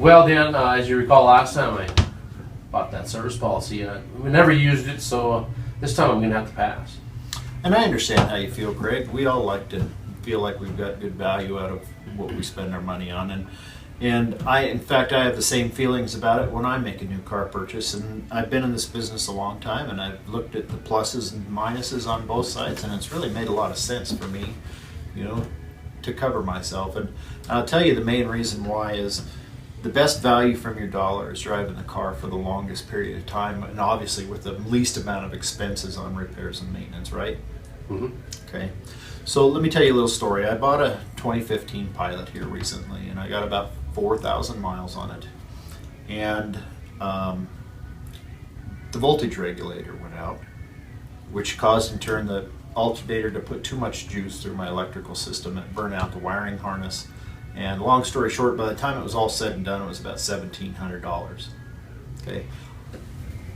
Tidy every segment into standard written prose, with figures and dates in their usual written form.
Well, Dan, as you recall, last time I bought that service policy, we never used it, so this time I'm going to have to pass. And I understand how you feel, Craig. We all like to feel like we've got good value out of what we spend our money on. And in fact, I have the same feelings about it when I make a new car purchase. And I've been in this business a long time, and I've looked at the pluses and minuses on both sides, and it's really made a lot of sense for me, you know, to cover myself. And I'll tell you the main reason why is the best value from your dollar is driving the car for the longest period of time, and obviously with the least amount of expenses on repairs and maintenance, right? Mm-hmm. Okay. So let me tell you a little story. I bought a 2015 Pilot here recently, and I got about 4,000 miles on it. And the voltage regulator went out, which caused in turn the alternator to put too much juice through my electrical system and burn out the wiring harness. And long story short, by the time it was all said and done, it was about $1,700. Okay.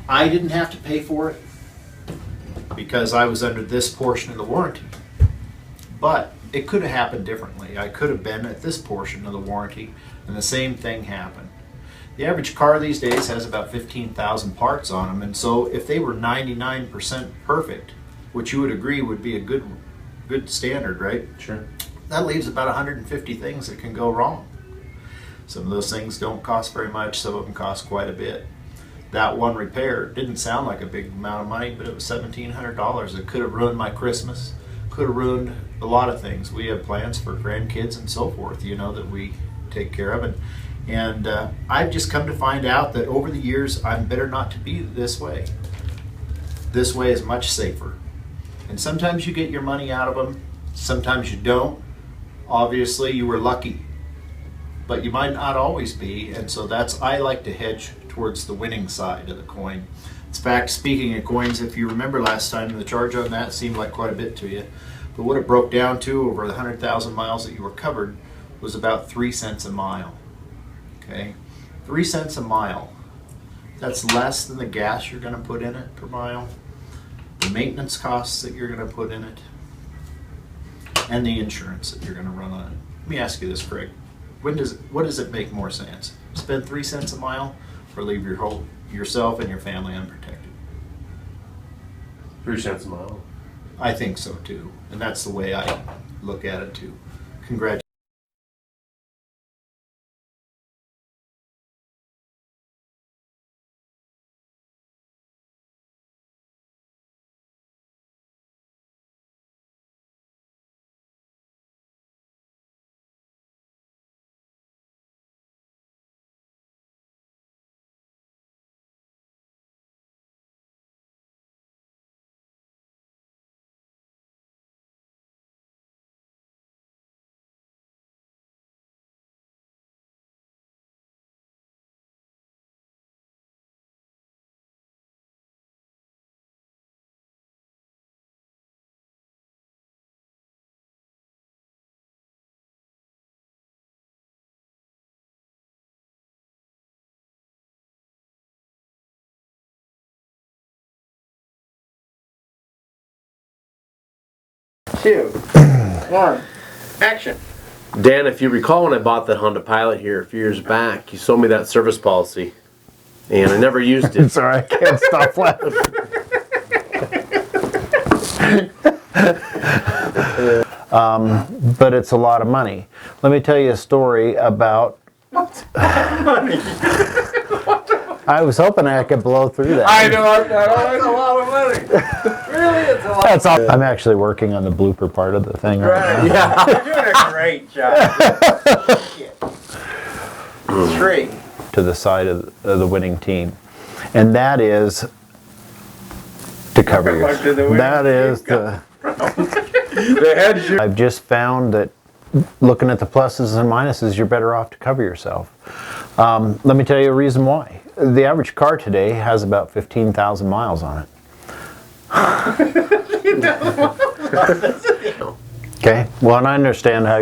I didn't have to pay for it because I was under this portion of the warranty. But it could have happened differently. I could have been at this portion of the warranty and the same thing happened. The average car these days has about 15,000 parts on them, and so if they were 99% perfect, which you would agree would be a good standard, right? Sure. That leaves about 150 things that can go wrong. Some of those things don't cost very much, some of them cost quite a bit. That one repair didn't sound like a big amount of money, but it was $1,700. It could have ruined my Christmas, could have ruined a lot of things. We have plans for grandkids and so forth, you know, that we take care of. And I've just come to find out that over the years, I'm better not to be this way. This way is much safer. And sometimes you get your money out of them, sometimes you don't. Obviously, you were lucky, but you might not always be, and so I like to hedge towards the winning side of the coin. In fact, speaking of coins, if you remember last time, the charge on that seemed like quite a bit to you, but what it broke down to over the 100,000 miles that you were covered was about 3 cents a mile. Okay, 3 cents a mile. That's less than the gas you're going to put in it per mile, the maintenance costs that you're going to put in it, and the insurance that you're going to run on it. Let me ask you this, Craig. What does it make more sense? Spend 3 cents a mile or leave yourself and your family unprotected? 3 cents a mile. I think so too. And that's the way I look at it too. Congratulations. Two, one, action. Dan, if you recall when I bought that Honda Pilot here a few years back, you sold me that service policy, and I never used it. Sorry, I can't stop laughing. But it's a lot of money. Let me tell you a story about... What's money? I was hoping I could blow through that. I know, that's a lot of money. Really, it's a lot. That's all. I'm actually working on the blooper part of the thing right now. Yeah, you're doing a great job. Three. To the side of the winning team. And that is to cover yourself. That is the head. I've just found that looking at the pluses and minuses, you're better off to cover yourself. Let me tell you a reason why. The average car today has about 15,000 miles on it. Okay, well, and I understand how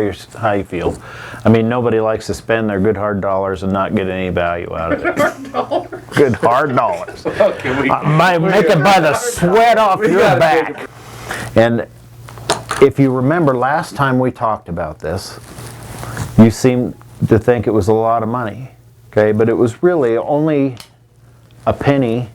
you feel. I mean, nobody likes to spend their good hard dollars and not get any value out of it. Good hard dollars. Okay, make it by the sweat off your back. And if you remember last time we talked about this, you seemed to think it was a lot of money. Okay, but it was really only a penny